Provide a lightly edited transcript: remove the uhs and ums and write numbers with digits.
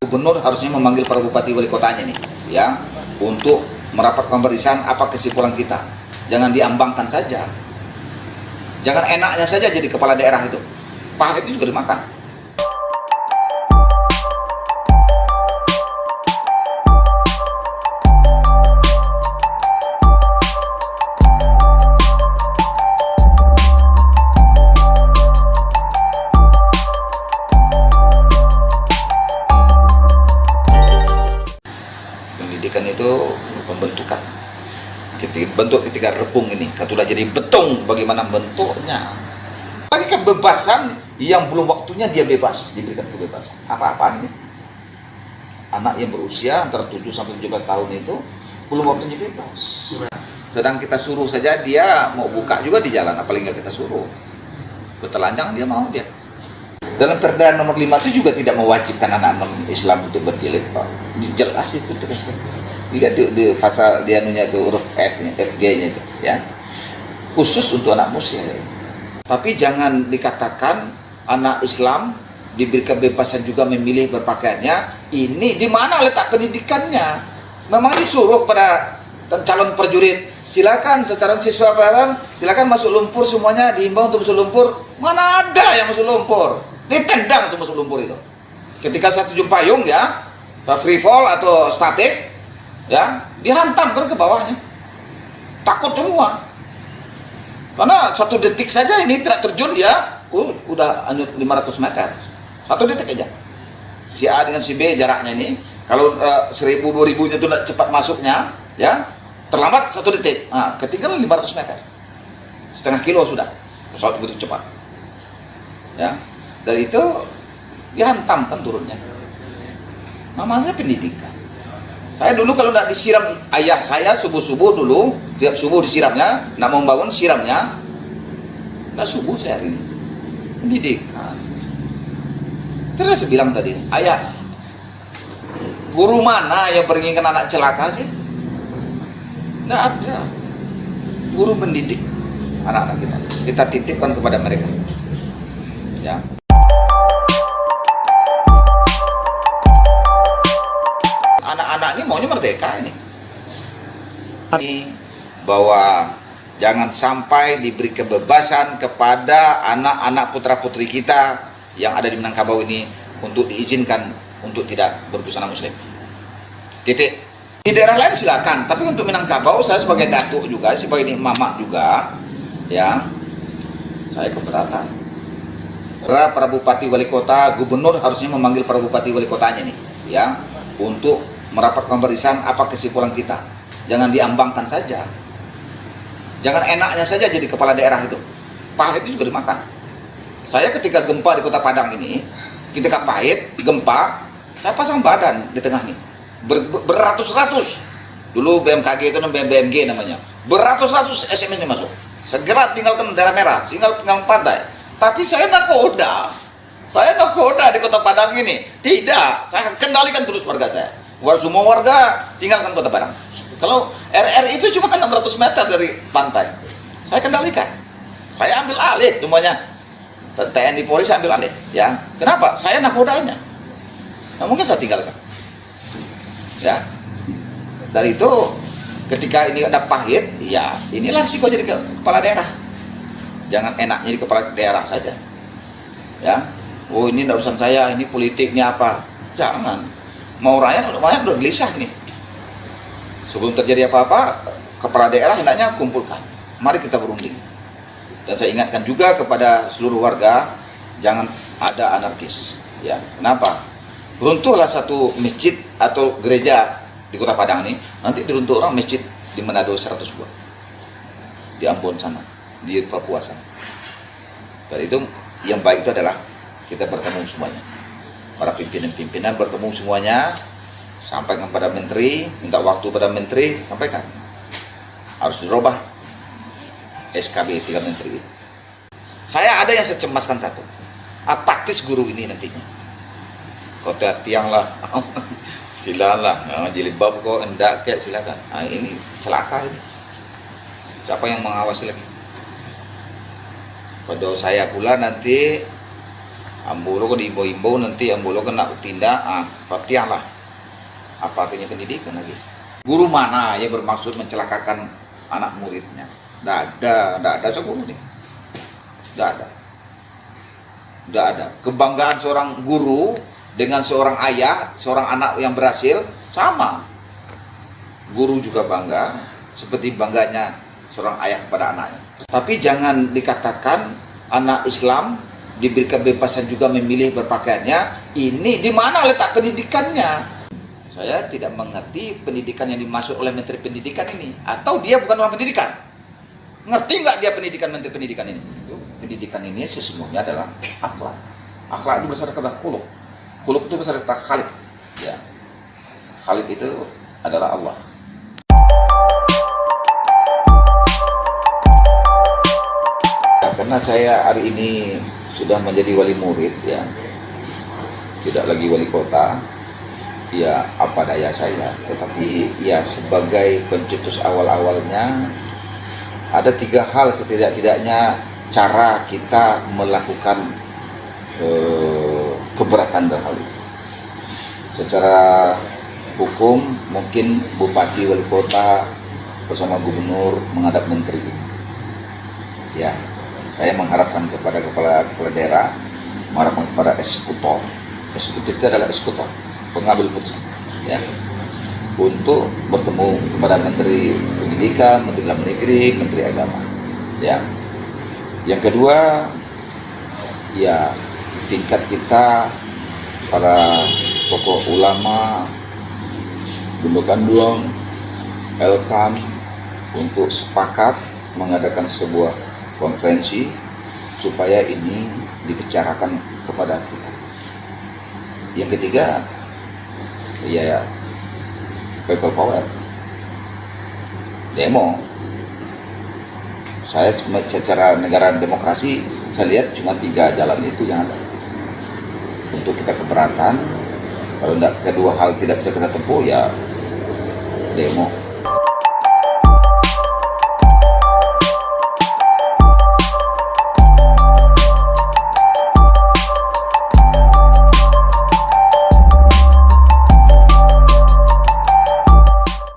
Gubernur harusnya memanggil para bupati wali kotanya nih, ya, untuk merapatkan barisan apa kesimpulan kita. Jangan diambangkan saja. Jangan enaknya saja jadi kepala daerah itu. Pahit itu juga dimakan. Pendidikan itu pembentukan. Bentuk ketika rebung ini, sudah jadi beton, bagaimana bentuknya. Lagi kebebasan yang belum waktunya dia bebas, diberikan kebebasan. Apa-apaan ini? Anak yang berusia antara 7 sampai 17 tahun itu belum waktunya bebas. Sedang kita suruh saja dia mau buka juga di jalan, apalagi nggak kita suruh. Bertelanjang dia mau dia. Dalam Perda nomor 5 itu juga tidak mewajibkan anak-anak Islam untuk berjilbab. Jelas itu tegaskan. Lihat di pasal dia anunya itu huruf FG-nya itu, ya. Khusus untuk anak muslim. Tapi jangan dikatakan anak Islam diberi kebebasan juga memilih berpakaiannya. Ini di mana letak pendidikannya? Memang disuruh pada calon prajurit, silakan secara siswa barang, silakan masuk lumpur semuanya, diimbau untuk masuk lumpur. Mana ada yang masuk lumpur? Ditendang untuk masuk lumpur itu. Ketika satu payung ya, free fall atau statik, ya, dihantamkan ke bawahnya. Takut semua. Karena 1 detik saja ini tidak terjun dia, udah 500 meter. 1 detik aja. Si A dengan si B jaraknya ini, kalau 1000 2000 itu cepat masuknya, ya, terlambat 1 detik. Nah, ketinggalan 500 meter. Setengah kilo sudah. Pesawat begitu cepat. Ya. Dari itu dihantamkan turunnya. Namanya pendidikan. Saya dulu kalau tidak disiram ayah saya subuh-subuh dulu, tiap subuh disiramnya, nak mau bangun siramnya, tidak subuh saya hari ini. Pendidikan. Terus saya bilang tadi, ayah, guru mana yang menginginkan anak celaka sih? Tidak ada. Guru mendidik anak-anak kita. Kita titipkan kepada mereka. Ya. Anak-anak ini maunya merdeka ini. Bahwa jangan sampai diberi kebebasan kepada anak-anak putra-putri kita yang ada di Minangkabau ini untuk diizinkan untuk tidak berbusana muslim. Titik. Di daerah lain silakan, tapi untuk Minangkabau saya sebagai datuk juga, sebagai mama juga, ya, saya keberatan. Para bupati wali kota, gubernur harusnya memanggil para bupati wali kotanya nih, ya, untuk merapatkan barisan apa kesimpulan kita. Jangan diambangkan saja. Jangan enaknya saja jadi kepala daerah itu. Pahit itu juga dimakan. Saya ketika gempa di Kota Padang ini, ketika pahit, gempa, saya pasang badan di tengah nih. Beratus-ratus. Dulu BMKG itu namanya BMG namanya. Beratus-ratus SMS ini masuk. Segera tinggalkan daerah merah, tinggalkan pantai. Tapi saya nakoda. Saya nakoda di Kota Padang ini. Tidak, saya kendalikan terus warga saya. Semua warga tinggalkan Kota Padang. Kalau RRI itu cuma 600 meter dari pantai, saya kendalikan. Saya ambil alih semuanya. TNI Polri saya ambil alih. Ya, kenapa? Saya nakodanya. Nah, mungkin saya tinggalkan. Ya, dari itu ketika ini ada pahit, ya inilah risiko jadi kepala daerah. Jangan enaknya di kepala daerah saja. Ya, oh ini tidak urusan saya, ini politik, ini apa? Jangan. Mau rakyat udah gelisah nih. Sebelum terjadi apa-apa, kepala daerah hendaknya kumpulkan. Mari kita berunding. Dan saya ingatkan juga kepada seluruh warga, jangan ada anarkis. Ya, kenapa? Runtuhlah satu masjid atau gereja di Kota Padang ini, nanti diruntuh orang masjid di Manado 100 buah. Di Ambon sana, di Papua sana. Dan itu yang baik itu adalah kita bertemu semuanya. Para pimpinan-pimpinan bertemu semuanya, sampaikan pada menteri, minta waktu pada menteri, sampaikan. Harus dirubah SKB 3 menteri itu. Saya ada yang saya cemaskan satu, apatis guru ini nantinya. Kau tiang lah, silalah, jilbab kok enggak kayak silakan. Nah, ini celaka ini. Siapa yang mengawasi lagi? Pada saya pula nanti Ambulo kan diimbau-imbau, nanti ambulo kena tindak, perhatian lah. Apa artinya pendidikan lagi? Guru mana yang bermaksud mencelakakan anak muridnya? Tidak ada seguru nih. Tidak ada. Kebanggaan seorang guru dengan seorang ayah, seorang anak yang berhasil, sama. Guru juga bangga, seperti bangganya seorang ayah kepada anaknya. Tapi jangan dikatakan anak Islam diberi kebebasan juga memilih berpakaiannya. Ini di mana letak pendidikannya? Saya tidak mengerti pendidikan yang dimaksud oleh Menteri Pendidikan ini. Atau dia bukan orang pendidikan? Ngerti nggak dia pendidikan, Menteri Pendidikan ini? Pendidikan ini sesungguhnya adalah akhlak. Akhlak itu berdasarkan kata kuluk. Kuluk itu berdasarkan kata khalik. Ya. Khalik itu adalah Allah. Ya, karena saya hari ini sudah menjadi wali murid, ya, tidak lagi wali kota, ya apa daya saya. Tetapi ya sebagai pencetus awal-awalnya ada 3 hal setidak-tidaknya cara kita melakukan keberatan dalam hal itu. Secara hukum mungkin bupati, wali kota bersama gubernur menghadap menteri. Ya, saya mengharapkan kepada kepala daerah, mengharapkan kepada eksekutor. Eksekutif itu adalah eksekutor, pengambil putusan, ya, untuk bertemu kepada Menteri Pendidikan, Menteri Dalam Negeri, Menteri Agama. Ya. Yang kedua, ya tingkat kita para tokoh ulama, Gundukan Duong, Elkam untuk sepakat mengadakan sebuah konferensi supaya ini dibicarakan kepada kita. Yang ketiga, ya people power, demo. Saya secara negara demokrasi, saya lihat cuma 3 jalan itu yang ada untuk kita keberatan. Kalau kedua hal tidak bisa kita tempuh, ya demo.